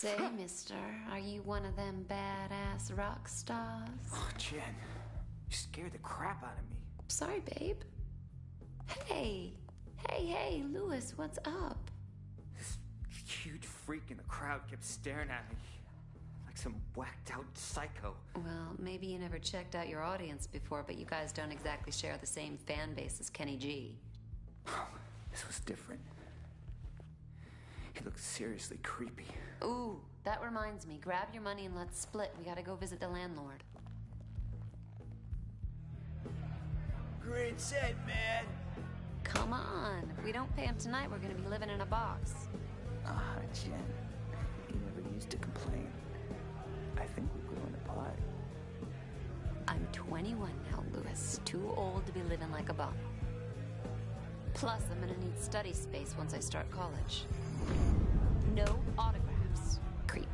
Say, mister, are you one of them badass rock stars? Oh, Jen, you scared the crap out of me. Sorry, babe. Hey, Lewis, what's up? This huge freak in the crowd kept staring at me like some whacked-out psycho. Well, maybe you never checked out your audience before, but you guys don't exactly share the same fan base as Kenny G. This was different. He looked seriously creepy. Ooh, that reminds me. Grab your money and let's split. We gotta go visit the landlord. Great set, man. Come on. If we don't pay him tonight, we're gonna be living in a box. Ah, Jen. You never used to complain. I think we're growing apart. I'm 21 now, Lewis. Too old to be living like a bum. Plus, I'm gonna need study space once I start college. No autographs, creep.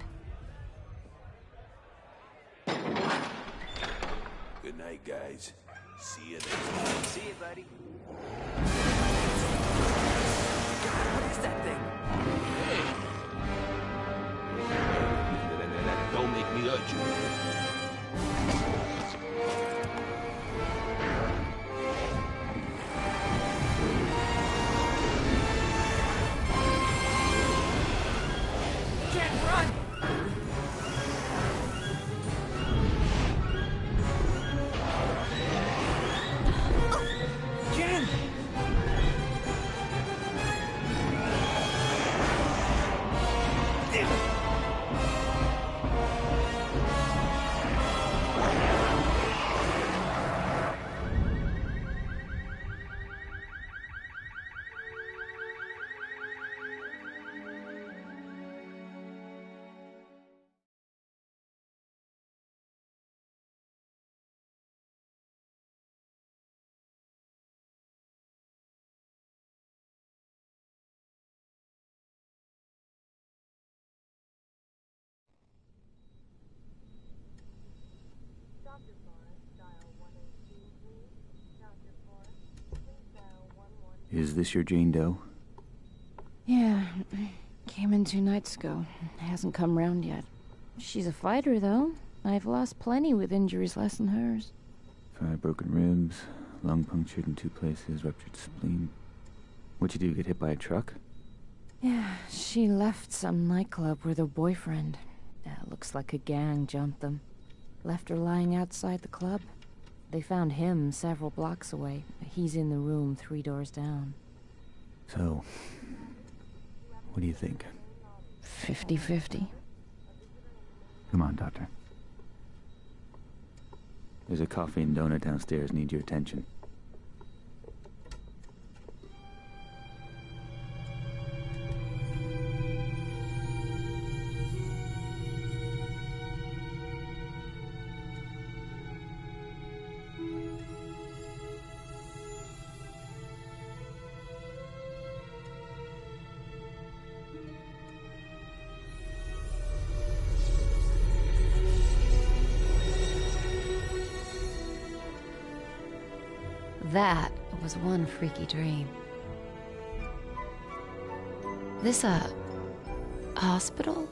Good night, guys. See you next time. See you, buddy. What is that thing? Hey! Don't make me hurt you. Is this your Jane Doe? Yeah, came in 2 nights ago. Hasn't come round yet. She's a fighter, though. I've lost plenty with injuries less than hers. 5 broken ribs, lung punctured in 2 places, ruptured spleen. What'd you do, get hit by a truck? Yeah, she left some nightclub with her boyfriend. Looks like a gang jumped them. Left her lying outside the club. They found him several blocks away. He's in the room 3 doors down. So, what do you think? 50-50. Come on, Doctor. There's a coffee and donut downstairs. Need your attention. That was one freaky dream. This a hospital?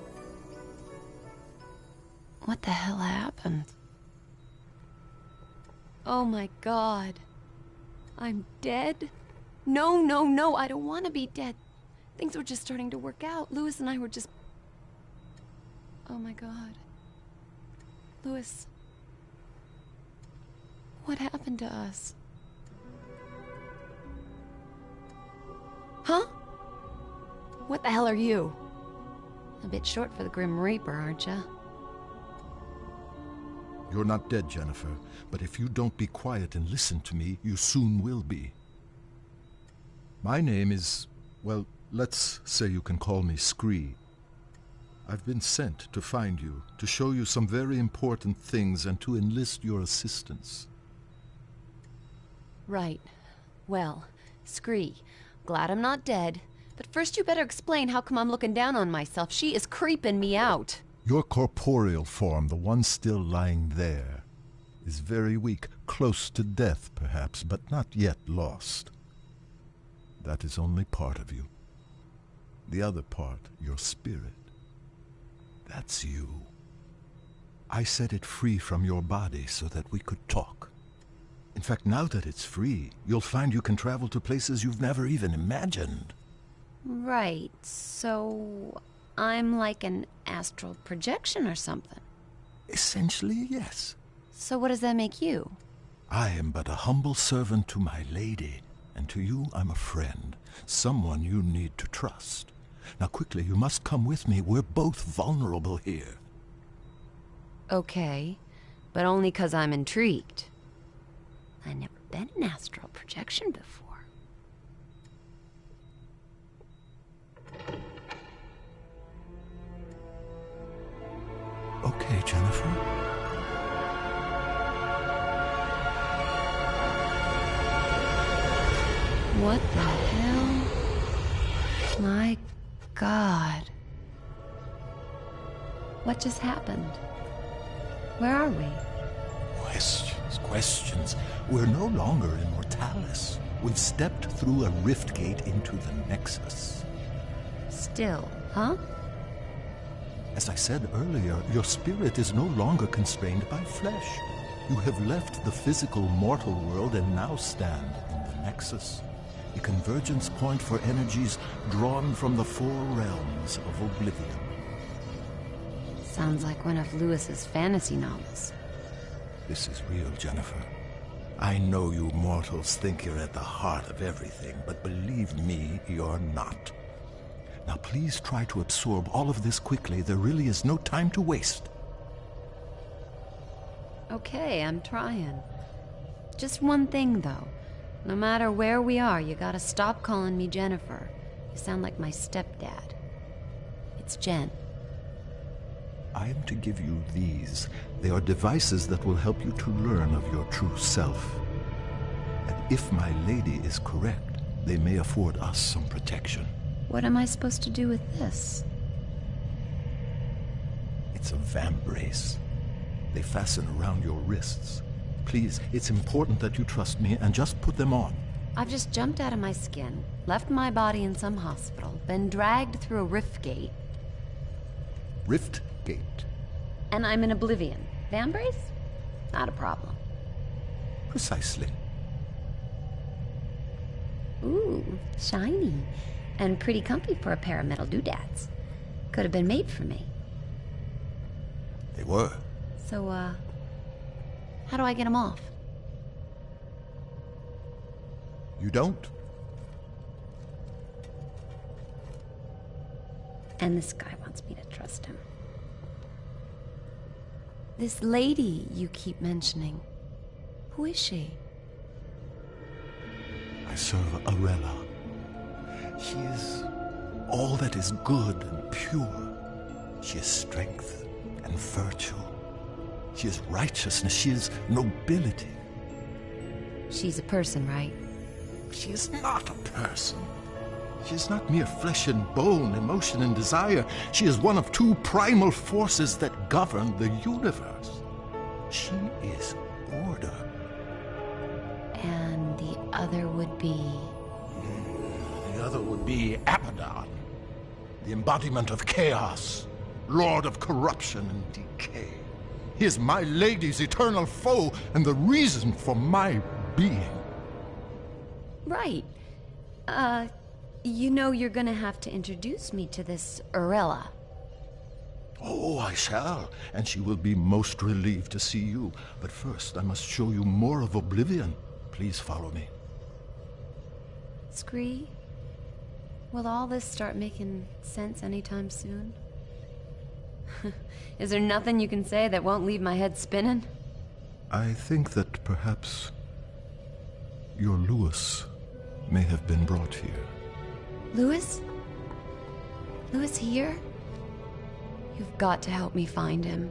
What the hell happened? Oh my God. I'm dead? No, I don't want to be dead. Things were just starting to work out. Lewis and I were just... Oh my God. Lewis. What happened to us? Huh? What the hell are you? A bit short for the Grim Reaper, aren't ya? You're not dead, Jennifer, but if you don't be quiet and listen to me, you soon will be. My name is, well, let's say you can call me Scree. I've been sent to find you, to show you some very important things and to enlist your assistance. Right. Well, Scree, glad I'm not dead. But first you better explain how come I'm looking down on myself. She is creeping me out. Your corporeal form, the one still lying there, is very weak, close to death perhaps, but not yet lost. That is only part of you. The other part, your spirit. That's you. I set it free from your body so that we could talk. In fact, now that it's free, you'll find you can travel to places you've never even imagined. Right, so I'm like an astral projection or something. Essentially, yes. So what does that make you? I am but a humble servant to my lady, and to you I'm a friend, someone you need to trust. Now quickly, you must come with me. We're both vulnerable here. Okay, but only 'cause I'm intrigued. I never been an astral projection before. Okay, Jennifer. What the hell? My God. What just happened? Where are we? Questions. We're no longer in Mortalis. We've stepped through a rift gate into the Nexus. Still, huh? As I said earlier, your spirit is no longer constrained by flesh. You have left the physical mortal world and now stand in the Nexus, a convergence point for energies drawn from the four realms of oblivion. Sounds like one of Lewis's fantasy novels. This is real, Jennifer. I know you mortals think you're at the heart of everything, but believe me, you're not. Now please try to absorb all of this quickly. There really is no time to waste. Okay, I'm trying. Just one thing, though. No matter where we are, you gotta stop calling me Jennifer. You sound like my stepdad. It's Jen. I am to give you these. They are devices that will help you to learn of your true self. And if my lady is correct, they may afford us some protection. What am I supposed to do with this? It's a vamp brace. They fasten around your wrists. Please, it's important that you trust me and just put them on. I've just jumped out of my skin, left my body in some hospital, been dragged through a rift gate. Rift Gate. And I'm in oblivion. Van brace? Not a problem. Precisely. Ooh, shiny. And pretty comfy for a pair of metal doodads. Could have been made for me. They were. So, how do I get them off? You don't? And this guy wants me to trust him. This lady you keep mentioning, who is she? I serve Arella. She is all that is good and pure. She is strength and virtue. She is righteousness. She is nobility. She's a person, right? She is not a person. She is not mere flesh and bone, emotion and desire. She is one of two primal forces that govern the universe. She is order. And the other would be... The other would be Abaddon, the embodiment of chaos, lord of corruption and decay. He is my lady's eternal foe and the reason for my being. Right. You know you're gonna have to introduce me to this Arella. Oh, I shall, and she will be most relieved to see you. But first, I must show you more of Oblivion. Please follow me. Scree, will all this start making sense anytime soon? Is there nothing you can say that won't leave my head spinning? I think that perhaps your Lewis may have been brought here. Lewis? Lewis here? You've got to help me find him.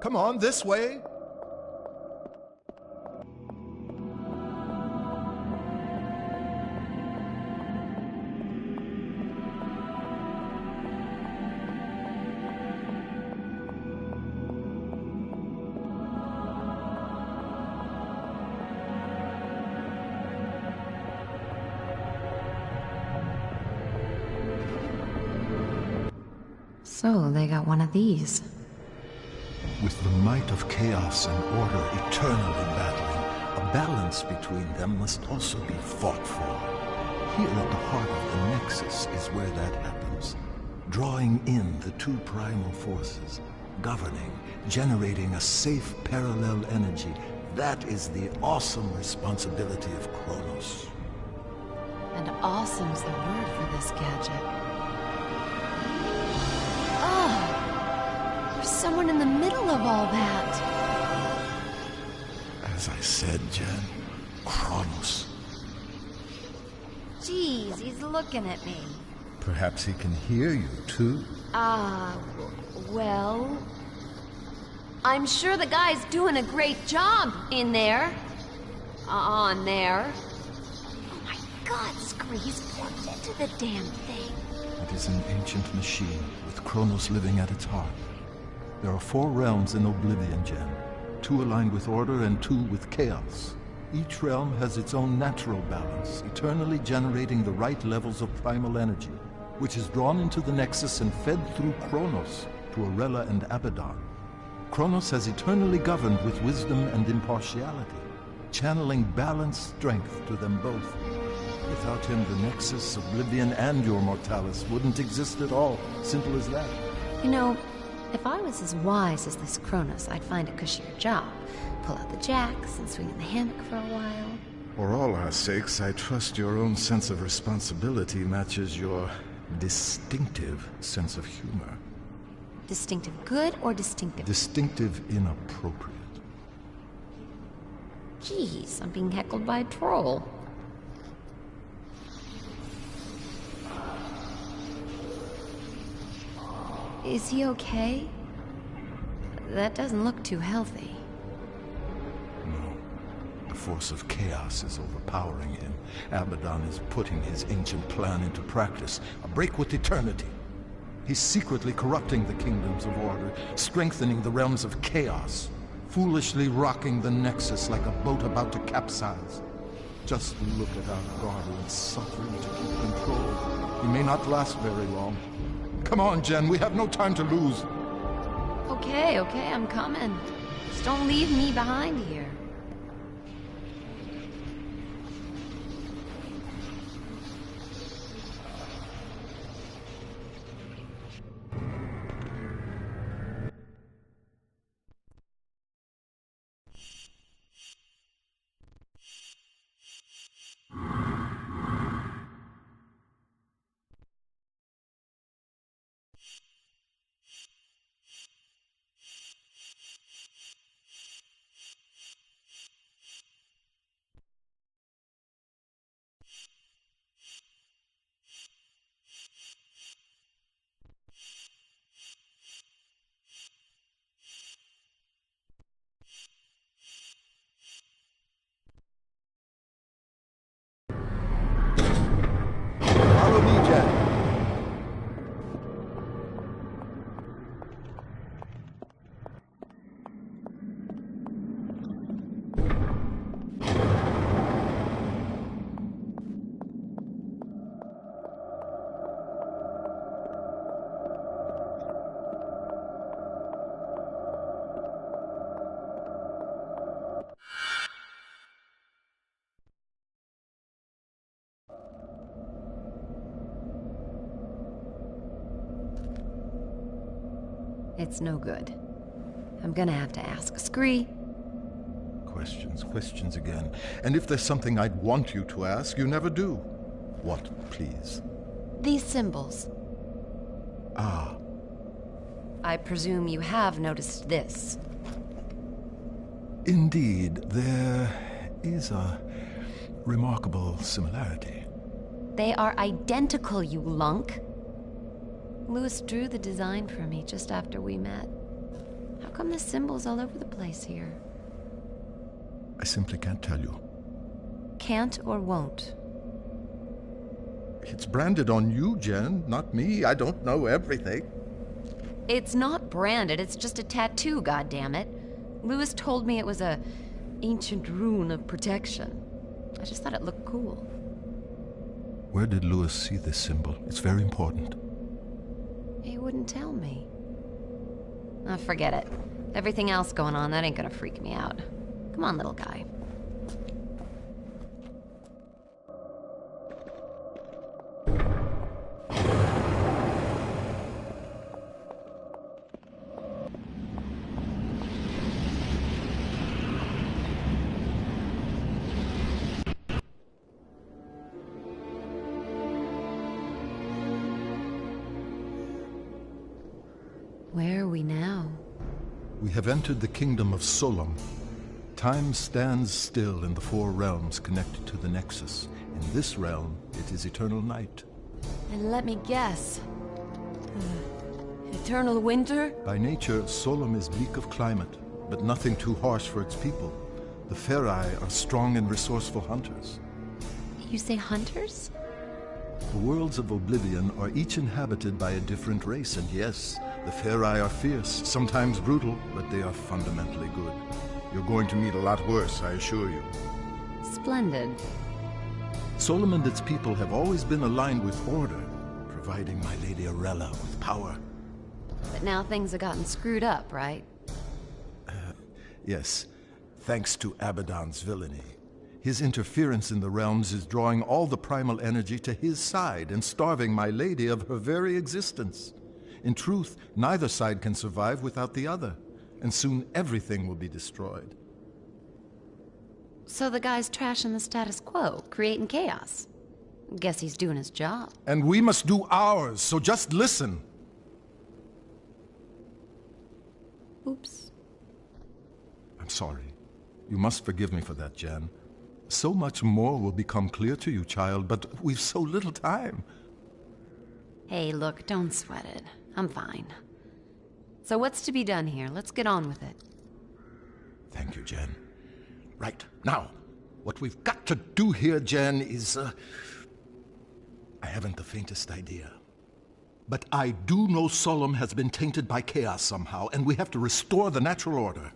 Come on, this way. So, they got one of these. With the might of chaos and order eternally battling, a balance between them must also be fought for. Here at the heart of the Nexus is where that happens. Drawing in the two primal forces, governing, generating a safe parallel energy. That is the awesome responsibility of Kronos. And awesome's the word for this gadget. There's someone in the middle of all that. As I said, Jen, Kronos. Jeez, he's looking at me. Perhaps he can hear you, too. Well... I'm sure the guy's doing a great job in there. On there. Oh my god, Scree, he's plugged into the damn thing. It is an ancient machine, with Kronos living at its heart. There are 4 realms in Oblivion, Jen. 2 aligned with order and 2 with chaos. Each realm has its own natural balance, eternally generating the right levels of primal energy, which is drawn into the Nexus and fed through Kronos to Arella and Abaddon. Kronos has eternally governed with wisdom and impartiality, channeling balanced strength to them both. Without him, the Nexus, Oblivion, and your Mortalis wouldn't exist at all. Simple as that. You know, if I was as wise as this Kronos, I'd find a cushier job. Pull out the jacks and swing in the hammock for a while. For all our sakes, I trust your own sense of responsibility matches your distinctive sense of humor. Distinctive good or distinctive? Distinctive inappropriate. Jeez, I'm being heckled by a troll. Is he okay? That doesn't look too healthy. No. The force of chaos is overpowering him. Abaddon is putting his ancient plan into practice. A break with eternity. He's secretly corrupting the kingdoms of order, strengthening the realms of chaos, foolishly rocking the Nexus like a boat about to capsize. Just look at our guardian suffering to keep control. He may not last very long. Come on, Jen, we have no time to lose. Okay, I'm coming. Just don't leave me behind here. Follow me, Jen. It's no good. I'm gonna have to ask Scree. Questions again. And if there's something I'd want you to ask, you never do. What, please? These symbols. Ah. I presume you have noticed this. Indeed, there is a remarkable similarity. They are identical, you lunk. Lewis drew the design for me just after we met. How come the symbols all over the place here? I simply can't tell you. Can't or won't? It's branded on you, Jen, not me. I don't know everything. It's not branded, it's just a tattoo, goddammit. Lewis told me it was a ancient rune of protection. I just thought it looked cool. Where did Lewis see this symbol? It's very important. He wouldn't tell me. Oh, forget it. Everything else going on, that ain't gonna freak me out. Come on, little guy. Where are we now? We have entered the kingdom of Solom. Time stands still in the four realms connected to the Nexus. In this realm, it is eternal night. And let me guess. Eternal winter? By nature, Solom is bleak of climate, but nothing too harsh for its people. The Ferai are strong and resourceful hunters. You say hunters? The worlds of Oblivion are each inhabited by a different race, and yes, the Ferai are fierce, sometimes brutal, but they are fundamentally good. You're going to meet a lot worse, I assure you. Splendid. Solom and its people have always been aligned with order, providing my Lady Arella with power. But now things have gotten screwed up, right? Yes, thanks to Abaddon's villainy. His interference in the realms is drawing all the primal energy to his side and starving my lady of her very existence. In truth, neither side can survive without the other, and soon everything will be destroyed. So the guy's trashing the status quo, creating chaos. Guess he's doing his job. And we must do ours, so just listen. Oops. I'm sorry. You must forgive me for that, Jen. So much more will become clear to you, child, but we've so little time. Hey, look, don't sweat it. I'm fine. So what's to be done here? Let's get on with it. Thank you, Jen. Right, now, what we've got to do here, Jen, is, I haven't the faintest idea. But I do know Solom has been tainted by chaos somehow, and we have to restore the natural order.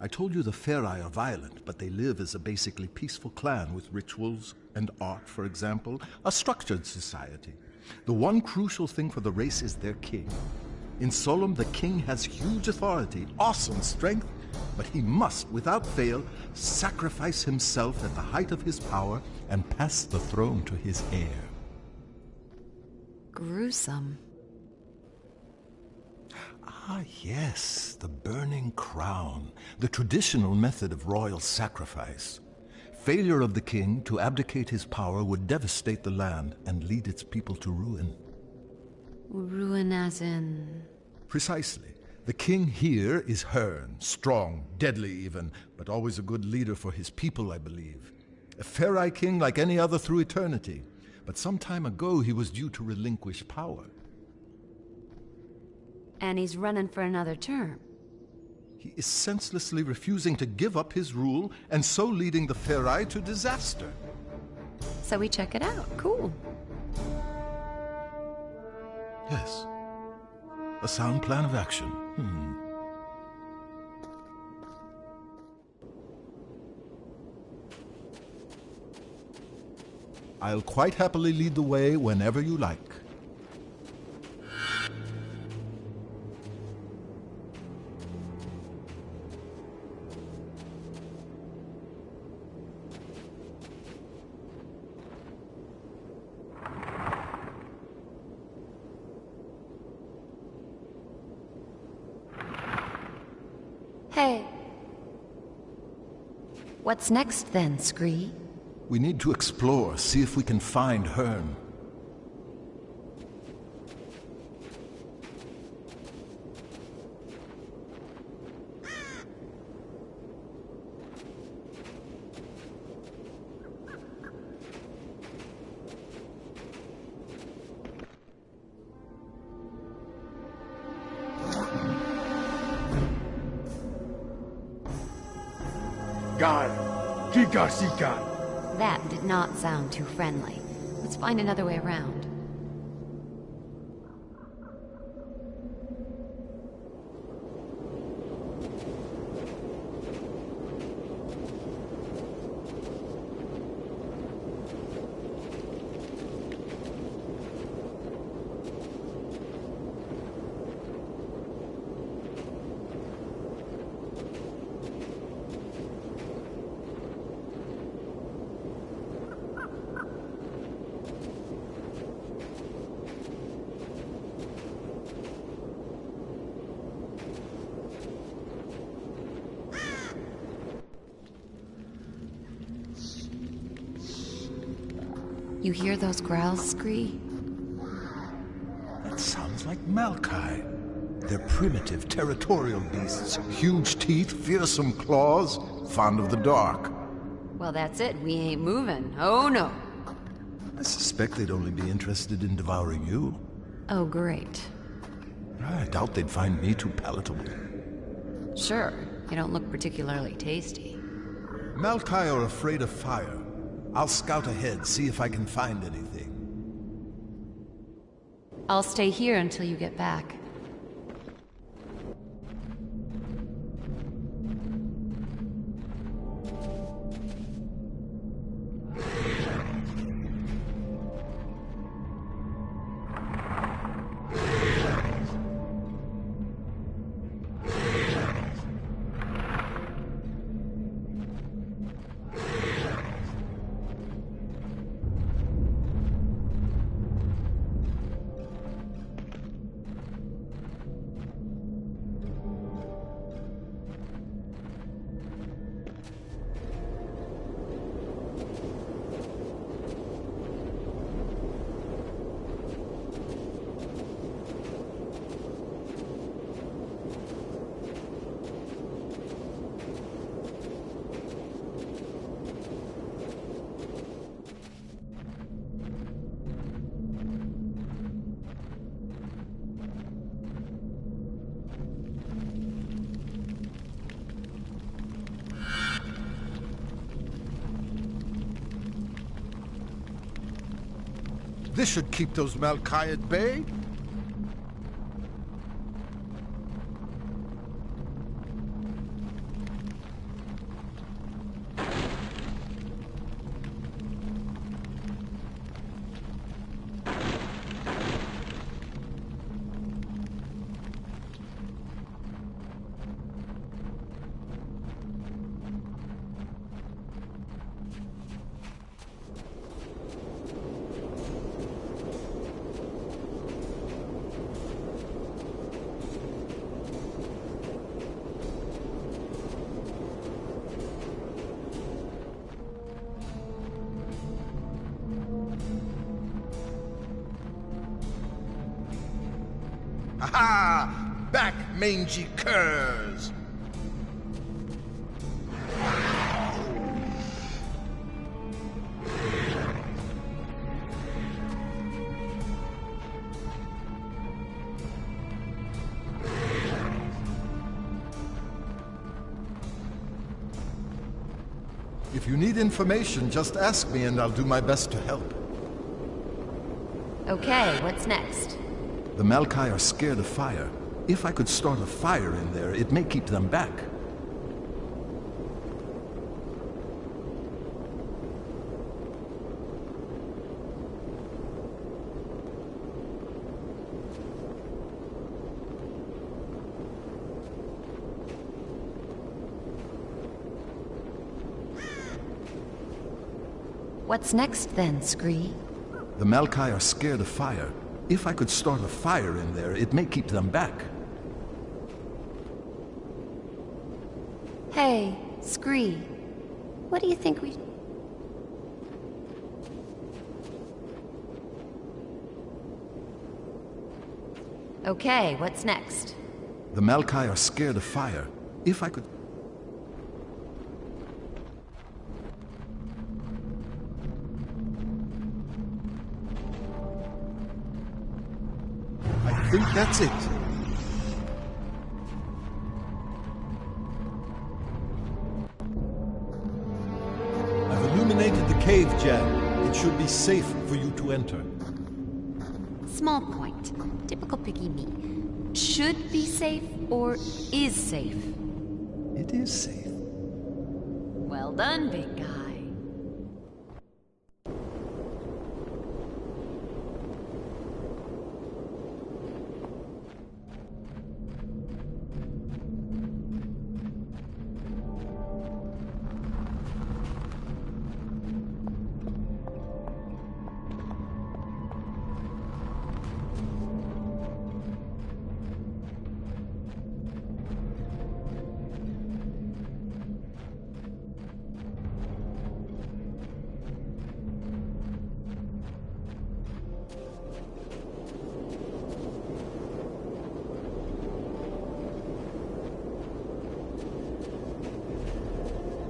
I told you the Ferai are violent, but they live as a basically peaceful clan with rituals and art, for example, a structured society. The one crucial thing for the race is their king. In Solom, the king has huge authority, awesome strength, but he must, without fail, sacrifice himself at the height of his power and pass the throne to his heir. Gruesome. Ah, yes, the burning crown, the traditional method of royal sacrifice. Failure of the king to abdicate his power would devastate the land and lead its people to ruin. Ruin as in... Precisely. The king here is Hearn, strong, deadly even, but always a good leader for his people, I believe. A Ferai king like any other through eternity. But some time ago he was due to relinquish power. And he's running for another term. He is senselessly refusing to give up his rule, and so leading the Ferai to disaster. So we check it out. Cool. Yes. A sound plan of action. I'll quite happily lead the way whenever you like. Hey. What's next then, Scree? We need to explore, see if we can find Hearn. Malkai! Kikasikan! That did not sound too friendly. Let's find another way around. You hear those growls, Scree? That sounds like Malkai. They're primitive, territorial beasts. Huge teeth, fearsome claws, fond of the dark. Well, that's it. We ain't moving. Oh, no. I suspect they'd only be interested in devouring you. Oh, great. I doubt they'd find me too palatable. Sure. You don't look particularly tasty. Malkai are afraid of fire. I'll scout ahead, see if I can find anything. I'll stay here until you get back. This should keep those Malkai at bay. Aha! Back, mangy curs! If you need information, just ask me and I'll do my best to help. Okay, what's next? The Malkai are scared of fire. If I could start a fire in there, it may keep them back. What's next then, Scree? The Malkai are scared of fire. If I could start a fire in there, it may keep them back. Hey, Scree. What do you think we... Okay, what's next? The Malkai are scared of fire. If I could... I think that's it. illuminated the cave, Jan. It should be safe for you to enter. Small point. Typical picky me. Should be safe or is safe? It is safe. Well done, big guy.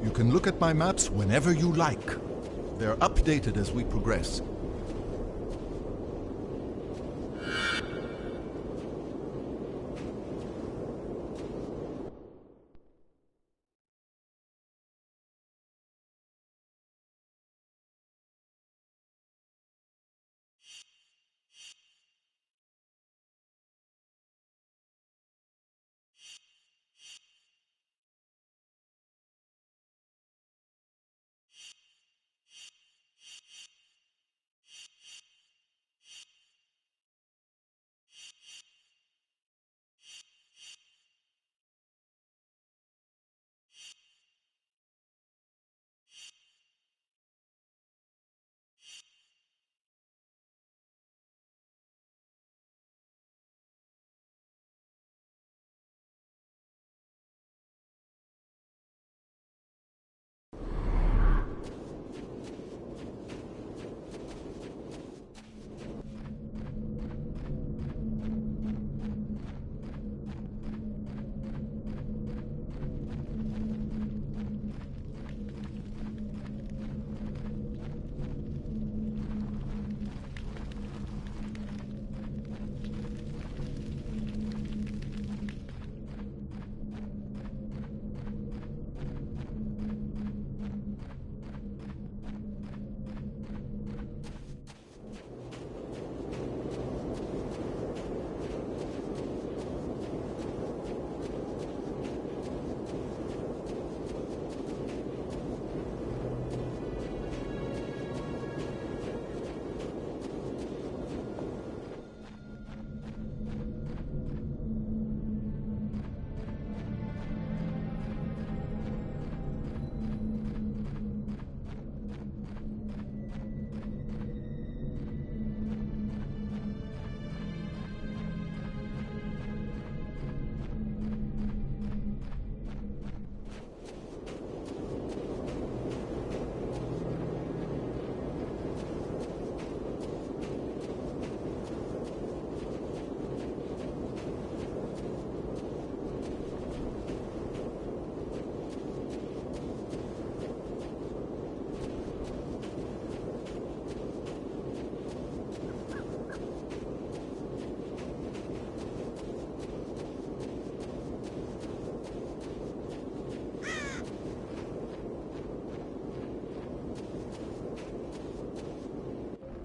You can look at my maps whenever you like. They're updated as we progress.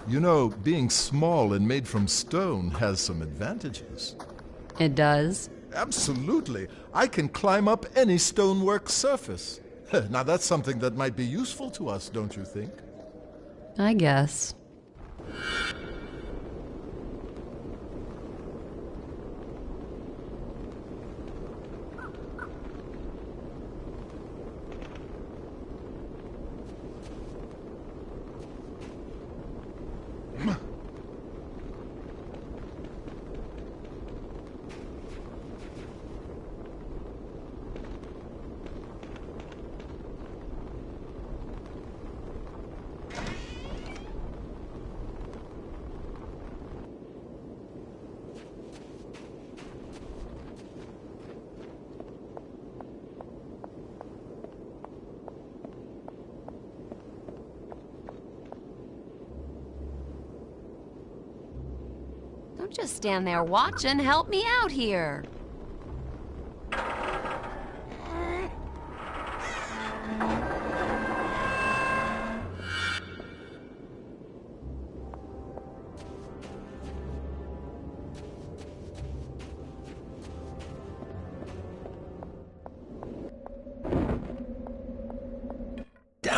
You know, being small and made from stone has some advantages. It does? Absolutely. I can climb up any stonework surface. Now that's something that might be useful to us, don't you think? I guess. Don't just stand there watching. Help me out here.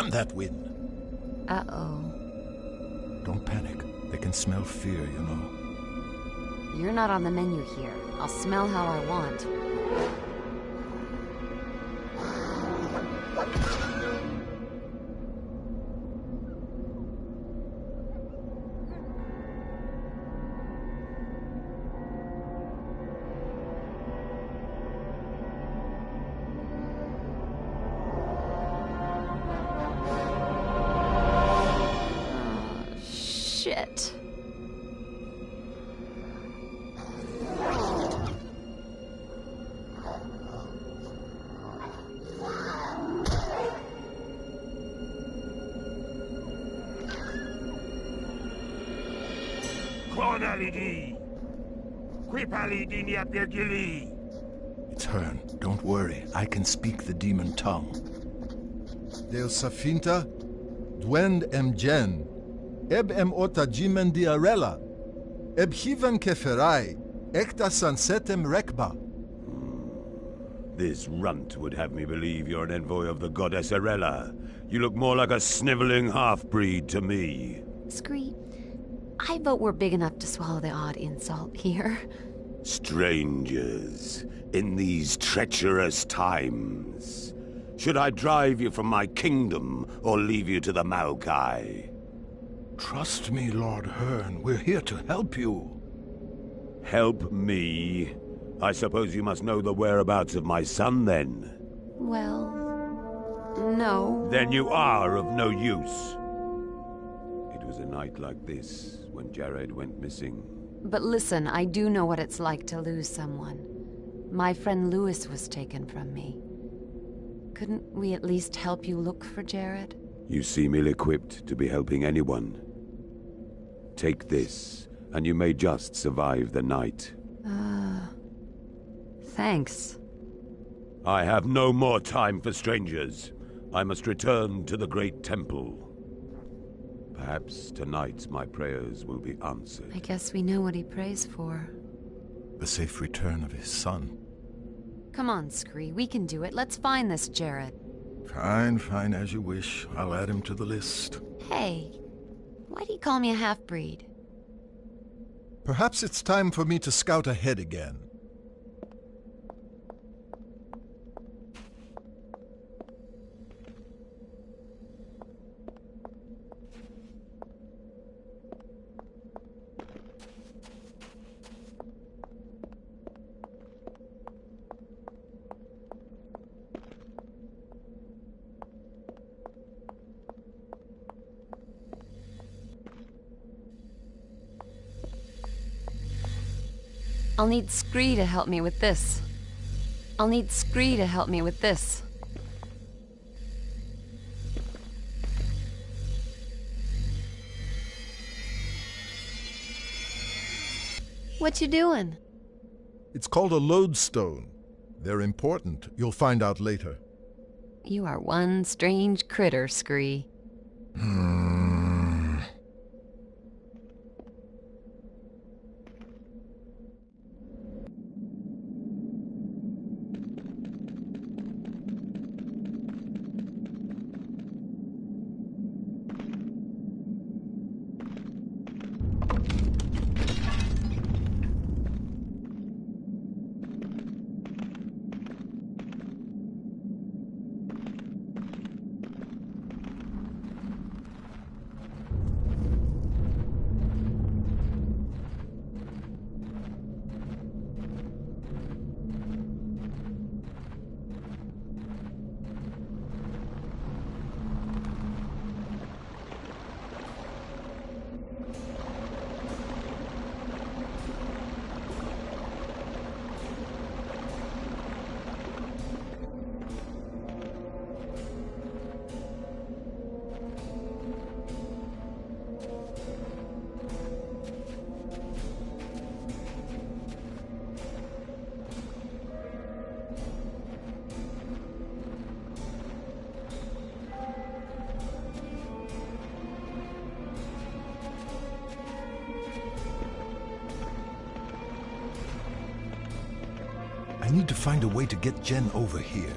Damn that wind! Uh-oh. Don't panic. They can smell fear, you know. You're not on the menu here. I'll smell how I want. Shit. It's Hearn. Don't worry. I can speak the demon tongue. Deus Safinta, Dwend Jen, Eb Ota Jimen Diarella, Eb Hiven Keferai, Ekta Sansetem Rekba. This runt would have me believe you're an envoy of the goddess Arella. You look more like a sniveling half-breed to me. Scree, I vote we're big enough to swallow the odd insult here. Strangers, in these treacherous times. Should I drive you from my kingdom, or leave you to the Maokai? Trust me, Lord Hearn. We're here to help you. Help me? I suppose you must know the whereabouts of my son, then? Well, no. Then you are of no use. It was a night like this when Jared went missing. But listen, I do know what it's like to lose someone. My friend Lewis was taken from me. Couldn't we at least help you look for Jared? You seem ill-equipped to be helping anyone. Take this, and you may just survive the night. Thanks. I have no more time for strangers. I must return to the great temple. Perhaps tonight my prayers will be answered. I guess we know what he prays for. The safe return of his son. Come on, Scree, we can do it. Let's find this Jared. Fine, fine, as you wish. I'll add him to the list. Hey, why do you call me a half-breed? Perhaps it's time for me to scout ahead again. I'll need Scree to help me with this. I'll need Scree to help me with this. What you doing? It's called a lodestone. They're important. You'll find out later. You are one strange critter, Scree. I need to find a way to get Jen over here.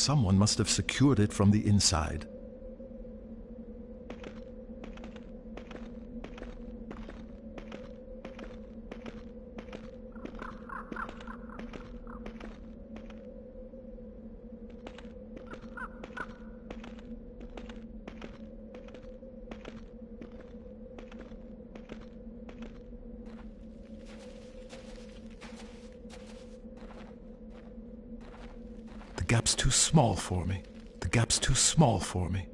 Someone must have secured it from the inside. The gap's too small for me. The gap's too small for me.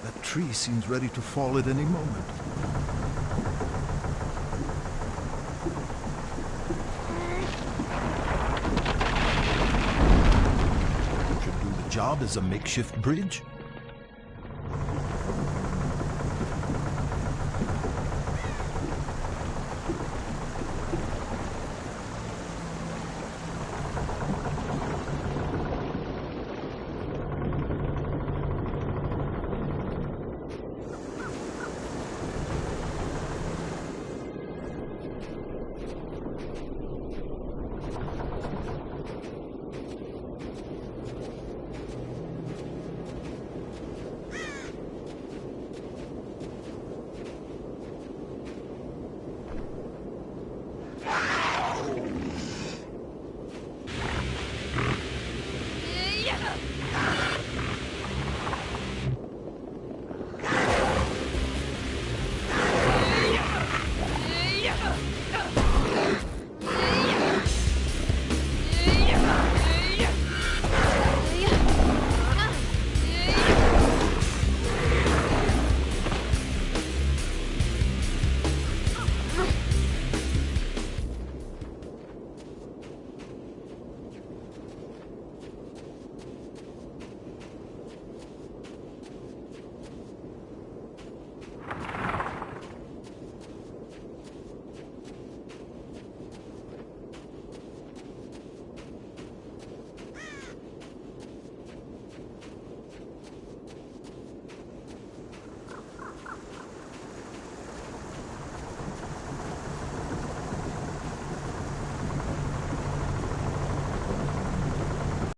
The tree seems ready to fall at any moment. Should do the job as a makeshift bridge.